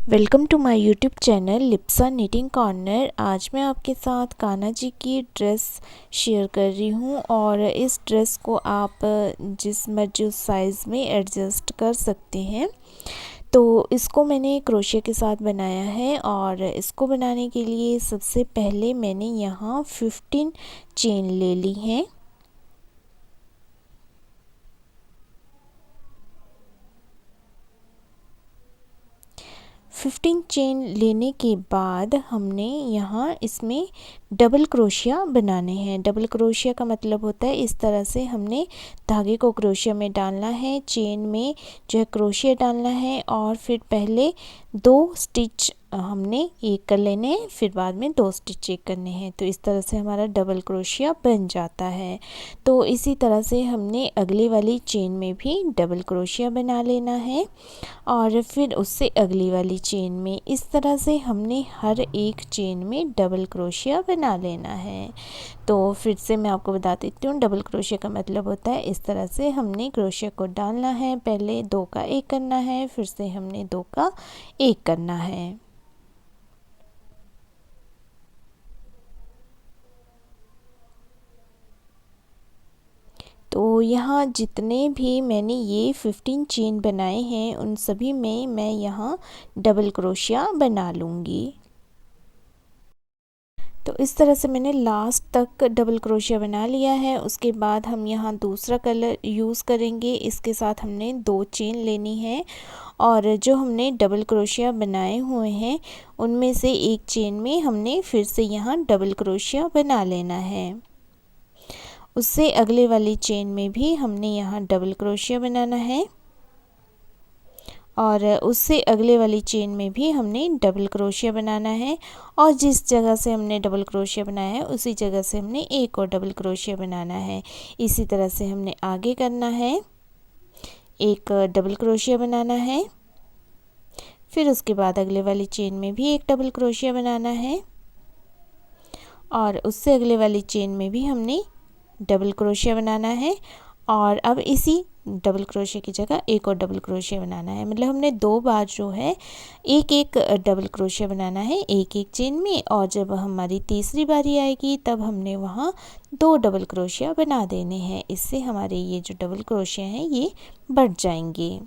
Welcome to my YouTube channel Lipsa knitting corner. आज मैं आपके साथ कान्हा जी की ड्रेस शेयर कर रही हूँ और इस ड्रेस को आप जिस मर्जी उस साइज़ में एडजस्ट कर सकते हैं। तो इसको मैंने क्रोशिया के साथ बनाया है और इसको बनाने के लिए सबसे पहले मैंने यहाँ 15 चेन ले ली हैं। 15 चेन लेने के बाद हमने यहाँ इसमें डबल क्रोशिया बनाने हैं। डबल क्रोशिया का मतलब होता है इस तरह से हमने धागे को क्रोशिया में डालना है, चेन में जो है क्रोशिया डालना है और फिर पहले 2 स्टिच हमने एक कर लेने हैं, फिर बाद में 2 स्टिच एक करने हैं। तो इस तरह से हमारा डबल क्रोशिया बन जाता है। तो इसी तरह से हमने अगली वाली चेन में भी डबल क्रोशिया बना लेना है और फिर उससे अगली वाली चेन में इस तरह से हमने हर एक चेन में डबल क्रोशिया बना लेना है। तो फिर से मैं आपको बता देती हूँ, डबल क्रोशिया का मतलब होता है इस तरह से हमने क्रोशिया को डालना है, पहले 2 का एक करना है, फिर से हमने 2 का एक करना है। तो यहाँ जितने भी मैंने ये 15 चेन बनाए हैं उन सभी में मैं यहाँ डबल क्रोशिया बना लूँगी। तो इस तरह से मैंने लास्ट तक डबल क्रोशिया बना लिया है। उसके बाद हम यहाँ दूसरा कलर यूज़ करेंगे। इसके साथ हमने 2 चेन लेनी है और जो हमने डबल क्रोशिया बनाए हुए हैं उनमें से एक चेन में हमने फिर से यहाँ डबल क्रोशिया बना लेना है। उससे अगले वाली चेन में भी हमने यहाँ डबल क्रोशिया बनाना है और उससे अगले वाली चेन में भी हमने डबल क्रोशिया बनाना है और जिस जगह से हमने डबल क्रोशिया बनाया है उसी जगह से हमने एक और डबल क्रोशिया बनाना है। इसी तरह से हमने आगे करना है, एक डबल क्रोशिया बनाना है, फिर उसके बाद अगले वाली चेन में भी एक डबल क्रोशिया बनाना है और उससे अगले वाली चेन में भी हमने डबल क्रोशिया बनाना है और अब इसी डबल क्रोशिया की जगह एक और डबल क्रोशिया बनाना है। मतलब हमने 2 बार जो है एक एक डबल क्रोशिया बनाना है एक एक चेन में और जब हमारी तीसरी बारी आएगी तब हमने वहाँ 2 डबल क्रोशिया बना देने हैं। इससे हमारे ये जो डबल क्रोशिया हैं ये बढ़ जाएंगे।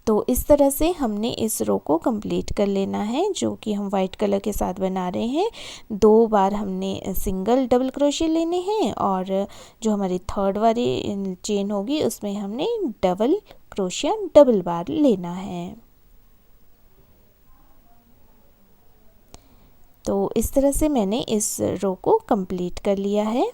तो इस तरह से हमने इस रो को कंप्लीट कर लेना है जो कि हम वाइट कलर के साथ बना रहे हैं। 2 बार हमने सिंगल डबल क्रोशिया लेने हैं और जो हमारी थर्ड वाली चेन होगी उसमें हमने डबल क्रोशिया डबल बार लेना है। तो इस तरह से मैंने इस रो को कंप्लीट कर लिया है।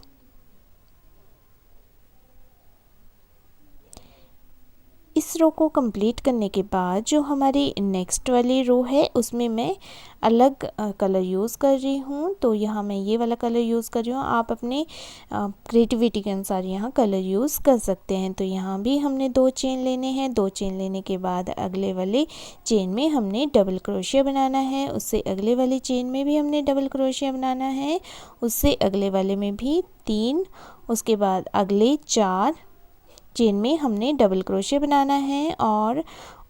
इस रो को कंप्लीट करने के बाद जो हमारी नेक्स्ट वाली रो है उसमें मैं अलग कलर यूज़ कर रही हूँ। तो यहाँ मैं ये वाला कलर यूज़ कर रही हूँ। आप अपने क्रिएटिविटी के अनुसार यहाँ कलर यूज़ कर सकते हैं। तो यहाँ भी हमने 2 चेन लेने हैं। 2 चेन लेने के बाद अगले वाले चेन में हमने डबल क्रोशिया बनाना है, उससे अगले वाली चेन में भी हमने डबल क्रोशिया बनाना है, उससे अगले वाले में भी 3, उसके बाद अगले 4 चेन में हमने डबल क्रोशिया बनाना है और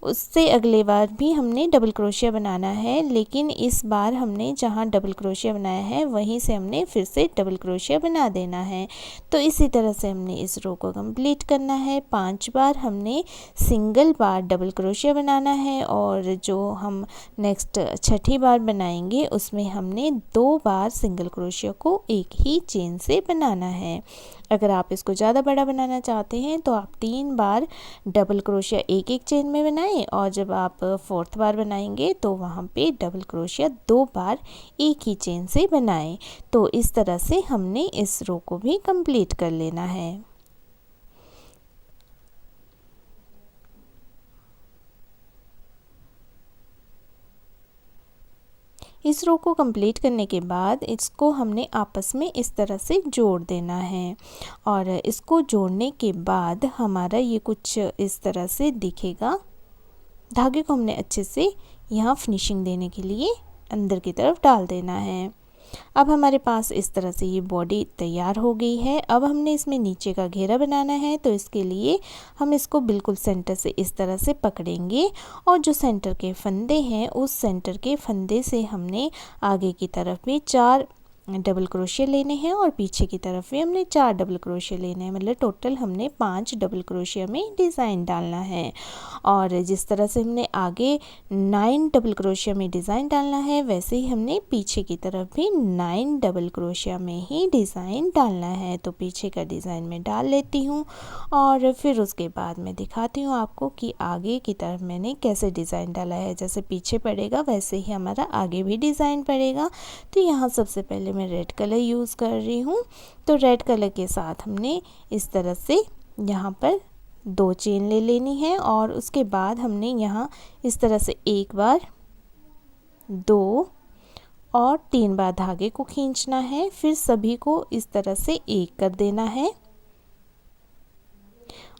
उससे अगले बार भी हमने डबल क्रोशिया बनाना है। लेकिन इस बार हमने जहाँ डबल क्रोशिया बनाया है वहीं से हमने फिर से डबल क्रोशिया बना देना है। तो इसी तरह से हमने इस रो को कंप्लीट करना है। 5 बार हमने सिंगल बार डबल क्रोशिया बनाना है और जो हम नेक्स्ट छठी बार बनाएंगे उसमें हमने 2 बार सिंगल क्रोशिया को एक ही चेन से बनाना है। अगर आप इसको ज़्यादा बड़ा बनाना चाहते हैं तो आप 3 बार डबल क्रोशिया एक एक चेन में बनाएं और जब आप 4th बार बनाएंगे तो वहाँ पे डबल क्रोशिया 2 बार एक ही चेन से बनाएं। तो इस तरह से हमने इस रो को भी कंप्लीट कर लेना है। इस रो को कंप्लीट करने के बाद इसको हमने आपस में इस तरह से जोड़ देना है और इसको जोड़ने के बाद हमारा ये कुछ इस तरह से दिखेगा। धागे को हमने अच्छे से यहाँ फिनिशिंग देने के लिए अंदर की तरफ डाल देना है। अब हमारे पास इस तरह से ये बॉडी तैयार हो गई है। अब हमने इसमें नीचे का घेरा बनाना है, तो इसके लिए हम इसको बिल्कुल सेंटर से इस तरह से पकड़ेंगे और जो सेंटर के फंदे हैं उस सेंटर के फंदे से हमने आगे की तरफ भी 4 डबल क्रोशिया लेने हैं और पीछे की तरफ भी हमने 4 डबल क्रोशिया लेने हैं। मतलब टोटल हमने 5 डबल क्रोशिया में डिज़ाइन डालना है। और जिस तरह से हमने आगे 9 डबल क्रोशिया में डिज़ाइन डालना है, वैसे ही हमने पीछे की तरफ भी 9 डबल क्रोशिया में ही डिज़ाइन डालना है। तो पीछे का डिज़ाइन मैं डाल लेती हूँ और फिर उसके बाद मैं दिखाती हूँ आपको कि आगे की तरफ मैंने कैसे डिज़ाइन डाला है। जैसे पीछे पड़ेगा वैसे ही हमारा आगे भी डिज़ाइन पड़ेगा। तो यहाँ सबसे पहले मैं रेड कलर यूज़ कर रही हूँ। तो रेड कलर के साथ हमने इस तरह से यहाँ पर 2 चेन ले लेनी है और उसके बाद हमने यहाँ इस तरह से एक बार, 2 और 3 बार धागे को खींचना है। फिर सभी को इस तरह से एक कर देना है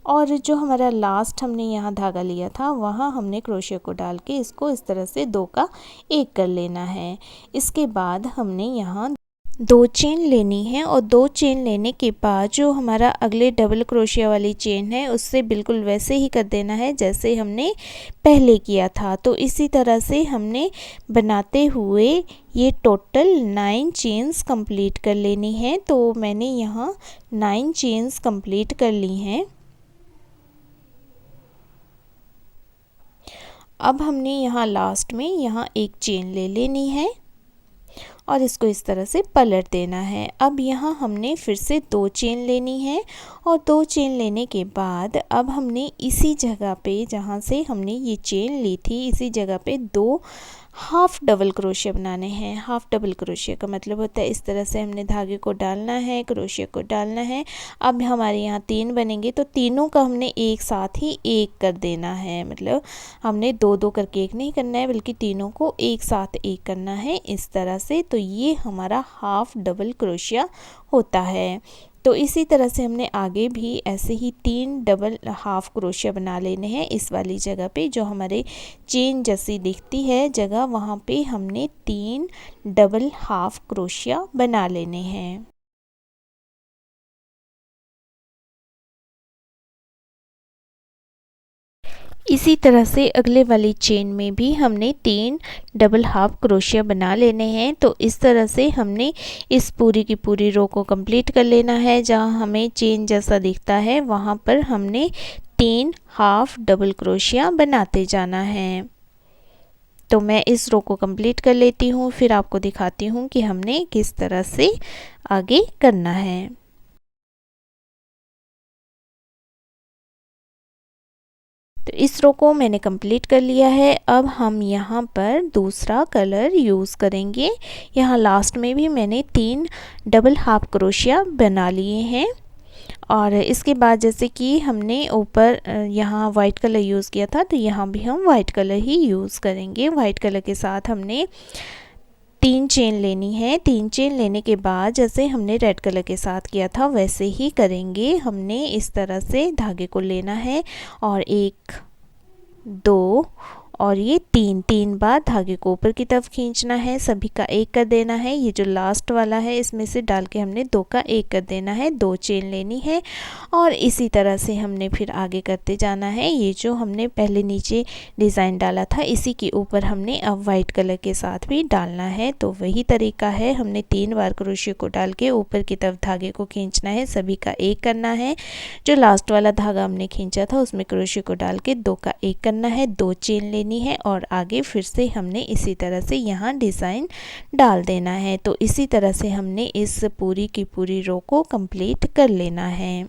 और जो हमारा लास्ट हमने यहाँ धागा लिया था वहाँ हमने क्रोशिया को डाल के इसको इस तरह से 2 का 1 कर लेना है। इसके बाद हमने यहाँ 2 चेन लेनी है और 2 चेन लेने के बाद जो हमारा अगले डबल क्रोशिया वाली चेन है उससे बिल्कुल वैसे ही कर देना है जैसे हमने पहले किया था। तो इसी तरह से हमने बनाते हुए ये टोटल 9 चेन्स कंप्लीट कर लेनी है। तो मैंने यहाँ 9 चेन्स कंप्लीट कर ली हैं। अब हमने यहाँ लास्ट में यहाँ एक चेन ले लेनी है और इसको इस तरह से पलट देना है। अब यहाँ हमने फिर से 2 चेन लेनी है और 2 चेन लेने के बाद अब हमने इसी जगह पे जहाँ से हमने ये चेन ली थी इसी जगह पे 2 हाफ डबल क्रोशिया बनाने हैं। हाफ डबल क्रोशिया का मतलब होता है इस तरह से हमने धागे को डालना है, क्रोशिया को डालना है। अब हमारे यहाँ 3 बनेंगे तो तीनों का हमने एक साथ ही 1 कर देना है। मतलब हमने 2-2 करके 1 नहीं करना है बल्कि तीनों को एक साथ 1 करना है इस तरह से। तो ये हमारा हाफ डबल क्रोशिया होता है। तो इसी तरह से हमने आगे भी ऐसे ही 3 डबल हाफ क्रोशिया बना लेने हैं। इस वाली जगह पे जो हमारे चेन जैसी दिखती है जगह वहाँ पे हमने 3 डबल हाफ क्रोशिया बना लेने हैं। इसी तरह से अगले वाली चेन में भी हमने 3 डबल हाफ क्रोशिया बना लेने हैं। तो इस तरह से हमने इस पूरी की पूरी रो को कंप्लीट कर लेना है। जहाँ हमें चेन जैसा दिखता है वहाँ पर हमने 3 हाफ डबल क्रोशिया बनाते जाना है। तो मैं इस रो को कंप्लीट कर लेती हूँ, फिर आपको दिखाती हूँ कि हमने किस तरह से आगे करना है। तो इस रो को मैंने कंप्लीट कर लिया है। अब हम यहाँ पर दूसरा कलर यूज़ करेंगे। यहाँ लास्ट में भी मैंने 3 डबल हाफ क्रोशिया बना लिए हैं और इसके बाद जैसे कि हमने ऊपर यहाँ वाइट कलर यूज़ किया था तो यहाँ भी हम वाइट कलर ही यूज़ करेंगे। वाइट कलर के साथ हमने 3 चेन लेनी है। 3 चेन लेने के बाद जैसे हमने रेड कलर के साथ किया था वैसे ही करेंगे। हमने इस तरह से धागे को लेना है और 1, 2 और ये 3 बार धागे को ऊपर की तरफ खींचना है, सभी का 1 कर देना है। ये जो लास्ट वाला है इसमें से डाल के हमने 2 का 1 कर देना है। 2 चेन लेनी है और इसी तरह से हमने फिर आगे करते जाना है। ये जो हमने पहले नीचे डिज़ाइन डाला था इसी के ऊपर हमने अब वाइट कलर के साथ भी डालना है। तो वही तरीका है, हमने 3 बार क्रोशिया को डाल के ऊपर की तरफ धागे को खींचना है, सभी का 1 करना है। जो लास्ट वाला धागा हमने खींचा था उसमें क्रोशिया को डाल के 2 का 1 करना है, 2 चेन लेनी है और आगे फिर से हमने इसी तरह से यहाँ डिज़ाइन डाल देना है। तो इसी तरह से हमने इस पूरी की पूरी रो को कंप्लीट कर लेना है।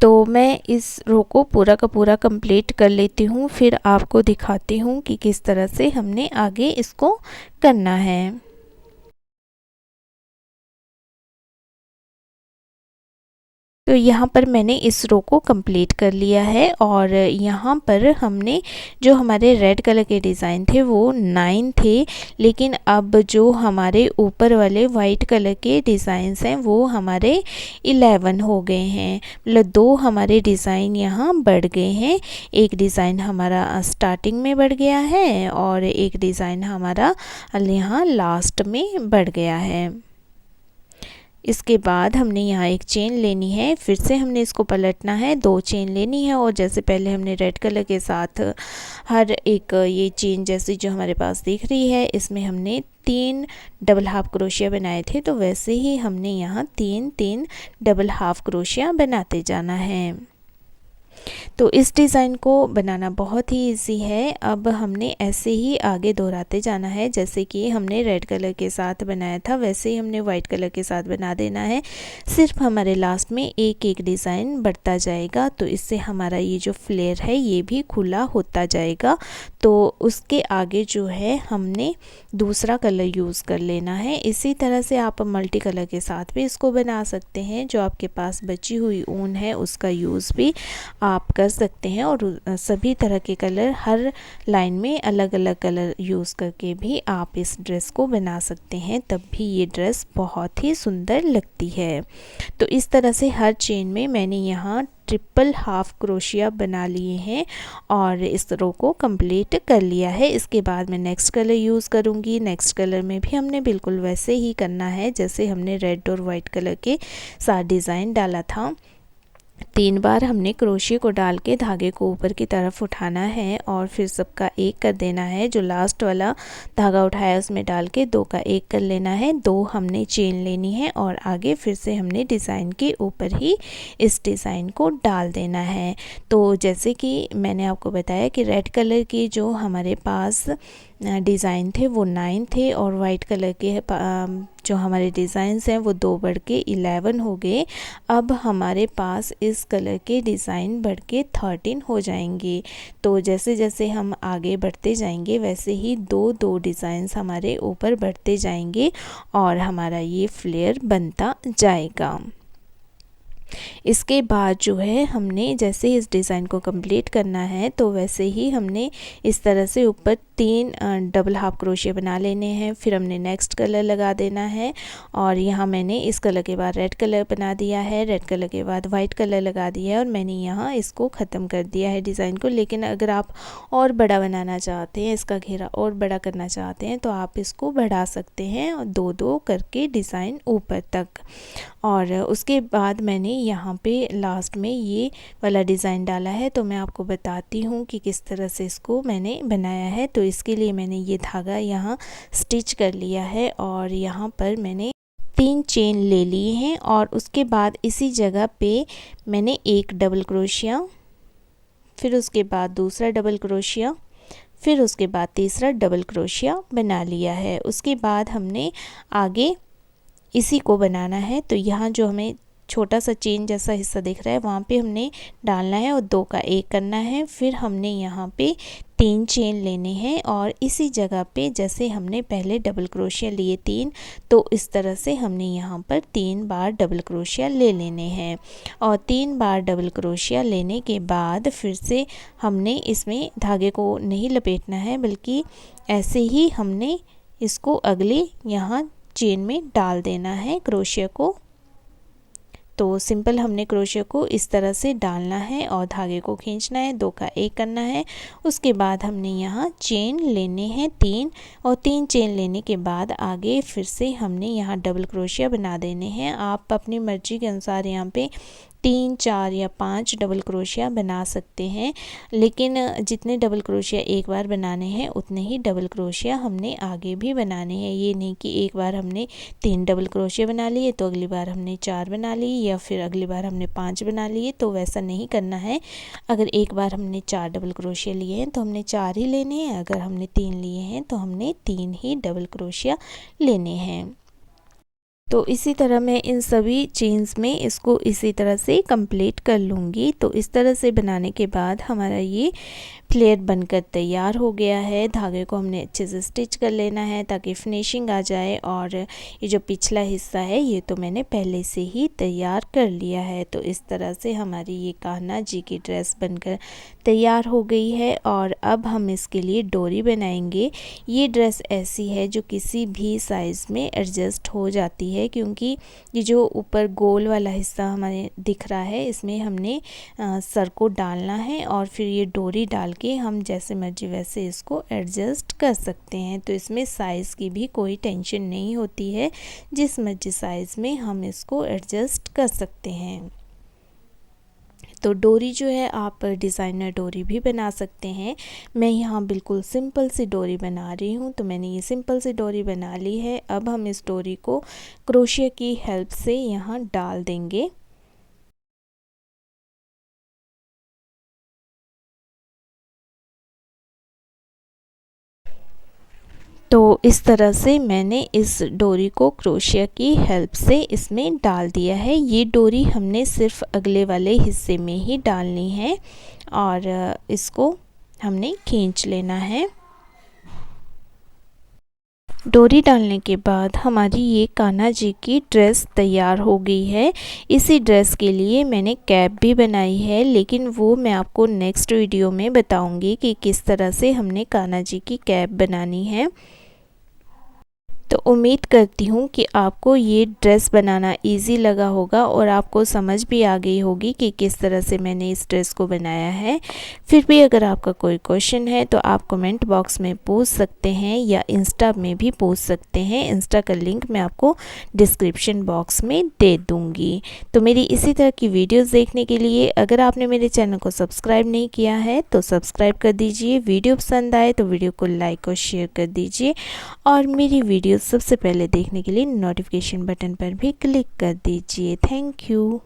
तो मैं इस रो को पूरा का पूरा कंप्लीट कर लेती हूँ, फिर आपको दिखाती हूँ कि किस तरह से हमने आगे इसको करना है। तो यहाँ पर मैंने इस रो को कंप्लीट कर लिया है और यहाँ पर हमने जो हमारे रेड कलर के डिज़ाइन थे वो 9 थे, लेकिन अब जो हमारे ऊपर वाले वाइट कलर के डिज़ाइंस हैं वो हमारे 11 हो गए हैं। मतलब 2 हमारे डिज़ाइन यहाँ बढ़ गए हैं। एक डिज़ाइन हमारा स्टार्टिंग में बढ़ गया है और एक डिज़ाइन हमारा यहाँ लास्ट में बढ़ गया है। इसके बाद हमने यहाँ एक चेन लेनी है, फिर से हमने इसको पलटना है, 2 चेन लेनी है और जैसे पहले हमने रेड कलर के साथ हर एक ये चेन जैसी जो हमारे पास दिख रही है इसमें हमने 3 डबल हाफ क्रोशिया बनाए थे, तो वैसे ही हमने यहाँ 3 डबल हाफ क्रोशिया बनाते जाना है। तो इस डिज़ाइन को बनाना बहुत ही इजी है। अब हमने ऐसे ही आगे दोहराते जाना है, जैसे कि हमने रेड कलर के साथ बनाया था वैसे ही हमने वाइट कलर के साथ बना देना है। सिर्फ हमारे लास्ट में एक एक डिज़ाइन बढ़ता जाएगा, तो इससे हमारा ये जो फ्लेयर है ये भी खुला होता जाएगा। तो उसके आगे जो है हमने दूसरा कलर यूज़ कर लेना है। इसी तरह से आप मल्टी कलर के साथ भी इसको बना सकते हैं। जो आपके पास बची हुई ऊन है उसका यूज़ भी आप कर सकते हैं और सभी तरह के कलर हर लाइन में अलग अलग कलर यूज़ करके भी आप इस ड्रेस को बना सकते हैं, तब भी ये ड्रेस बहुत ही सुंदर लगती है। तो इस तरह से हर चेन में मैंने यहाँ ट्रिपल हाफ क्रोशिया बना लिए हैं और इस रो को कंप्लीट कर लिया है। इसके बाद मैं नेक्स्ट कलर यूज़ करूँगी। नेक्स्ट कलर में भी हमने बिल्कुल वैसे ही करना है जैसे हमने रेड और वाइट कलर के साथ डिज़ाइन डाला था। 3 बार हमने क्रोशिया को डाल के धागे को ऊपर की तरफ उठाना है और फिर सबका एक कर देना है। जो लास्ट वाला धागा उठाया उसमें डाल के 2 का एक कर लेना है। 2 हमने चेन लेनी है और आगे फिर से हमने डिज़ाइन के ऊपर ही इस डिज़ाइन को डाल देना है। तो जैसे कि मैंने आपको बताया कि रेड कलर की जो हमारे पास डिज़ाइन थे वो 9 थे और वाइट कलर के जो हमारे डिज़ाइंस हैं वो 2 बढ़ के 11 हो गए। अब हमारे पास इस कलर के डिज़ाइन बढ़ के 13 हो जाएंगे। तो जैसे जैसे हम आगे बढ़ते जाएंगे वैसे ही 2 डिज़ाइंस हमारे ऊपर बढ़ते जाएंगे और हमारा ये फ्लेयर बनता जाएगा। इसके बाद जो है हमने जैसे इस डिज़ाइन को कंप्लीट करना है तो वैसे ही हमने इस तरह से ऊपर 3 डबल हाफ क्रोशिया बना लेने हैं। फिर हमने नेक्स्ट कलर लगा देना है और यहाँ मैंने इस कलर के बाद रेड कलर बना दिया है, रेड कलर के बाद वाइट कलर लगा दिया है और मैंने यहाँ इसको ख़त्म कर दिया है डिज़ाइन को। लेकिन अगर आप और बड़ा बनाना चाहते हैं, इसका घेरा और बड़ा करना चाहते हैं तो आप इसको बढ़ा सकते हैं और 2 करके डिज़ाइन ऊपर तक। और उसके बाद मैंने यहाँ पे लास्ट में ये वाला डिज़ाइन डाला है, तो मैं आपको बताती हूँ कि किस तरह से इसको मैंने बनाया है। तो इसके लिए मैंने ये धागा यहाँ स्टिच कर लिया है और यहाँ पर मैंने 3 चेन ले लिए हैं और उसके बाद इसी जगह पे मैंने एक डबल क्रोशिया, फिर उसके बाद दूसरा डबल क्रोशिया, फिर उसके बाद तीसरा डबल क्रोशिया बना लिया है। उसके बाद हमने आगे इसी को बनाना है। तो यहाँ जो हमें छोटा सा चेन जैसा हिस्सा दिख रहा है वहाँ पे हमने डालना है और 2 का एक करना है। फिर हमने यहाँ पे 3 चेन लेने हैं और इसी जगह पे जैसे हमने पहले डबल क्रोशिया लिए 3, तो इस तरह से हमने यहाँ पर 3 बार डबल क्रोशिया ले लेने हैं। और 3 बार डबल क्रोशिया लेने के बाद फिर से हमने इसमें धागे को नहीं लपेटना है, बल्कि ऐसे ही हमने इसको अगले यहाँ चेन में डाल देना है क्रोशिया को। तो सिंपल हमने क्रोशिया को इस तरह से डालना है और धागे को खींचना है, 2 का एक करना है। उसके बाद हमने यहाँ चेन लेने हैं 3 और 3 चेन लेने के बाद आगे फिर से हमने यहाँ डबल क्रोशिया बना देने हैं। आप अपनी मर्ज़ी के अनुसार यहाँ पे 3, 4 या 5 डबल क्रोशिया बना सकते हैं, लेकिन जितने डबल क्रोशिया एक बार बनाने हैं उतने ही डबल क्रोशिया हमने आगे भी बनाने हैं। ये नहीं कि एक बार हमने 3 डबल क्रोशिया बना लिए तो अगली बार हमने 4 बना लिए या फिर अगली बार हमने 5 बना लिए, तो वैसा नहीं करना है। अगर एक बार हमने 4 डबल क्रोशिया लिए हैं तो हमने 4 ही लेने हैं, अगर हमने 3 लिए हैं तो हमने 3 ही डबल क्रोशिया लेने हैं। तो इसी तरह मैं इन सभी चेन्स में इसको इसी तरह से कंप्लीट कर लूँगी। तो इस तरह से बनाने के बाद हमारा ये फ्लेयर बनकर तैयार हो गया है। धागे को हमने अच्छे से स्टिच कर लेना है ताकि फिनिशिंग आ जाए। और ये जो पिछला हिस्सा है ये तो मैंने पहले से ही तैयार कर लिया है। तो इस तरह से हमारी ये कान्हा जी की ड्रेस बनकर तैयार हो गई है। और अब हम इसके लिए डोरी बनाएंगे। ये ड्रेस ऐसी है जो किसी भी साइज़ में एडजस्ट हो जाती है, क्योंकि ये जो ऊपर गोल वाला हिस्सा हमारे दिख रहा है इसमें हमने सर को डालना है और फिर ये डोरी डाल के हम जैसे मर्जी वैसे इसको एडजस्ट कर सकते हैं। तो इसमें साइज़ की भी कोई टेंशन नहीं होती है, जिस मर्जी साइज़ में हम इसको एडजस्ट कर सकते हैं। तो डोरी जो है आप डिज़ाइनर डोरी भी बना सकते हैं। मैं यहाँ बिल्कुल सिंपल सी डोरी बना रही हूँ। तो मैंने ये सिंपल सी डोरी बना ली है। अब हम इस डोरी को क्रोशिया की हेल्प से यहाँ डाल देंगे। तो इस तरह से मैंने इस डोरी को क्रोशिया की हेल्प से इसमें डाल दिया है। ये डोरी हमने सिर्फ अगले वाले हिस्से में ही डालनी है और इसको हमने खींच लेना है। डोरी डालने के बाद हमारी ये कान्हा जी की ड्रेस तैयार हो गई है। इसी ड्रेस के लिए मैंने कैप भी बनाई है, लेकिन वो मैं आपको नेक्स्ट वीडियो में बताऊंगी कि किस तरह से हमने कान्हा जी की कैप बनानी है। तो उम्मीद करती हूँ कि आपको ये ड्रेस बनाना इजी लगा होगा और आपको समझ भी आ गई होगी कि किस तरह से मैंने इस ड्रेस को बनाया है। फिर भी अगर आपका कोई क्वेश्चन है तो आप कमेंट बॉक्स में पूछ सकते हैं या इंस्टा में भी पूछ सकते हैं। इंस्टा का लिंक मैं आपको डिस्क्रिप्शन बॉक्स में दे दूँगी। तो मेरी इसी तरह की वीडियोज़ देखने के लिए अगर आपने मेरे चैनल को सब्सक्राइब नहीं किया है तो सब्सक्राइब कर दीजिए। वीडियो पसंद आए तो वीडियो को लाइक और शेयर कर दीजिए और मेरी वीडियो सबसे पहले देखने के लिए नोटिफिकेशन बटन पर भी क्लिक कर दीजिए। Thank you.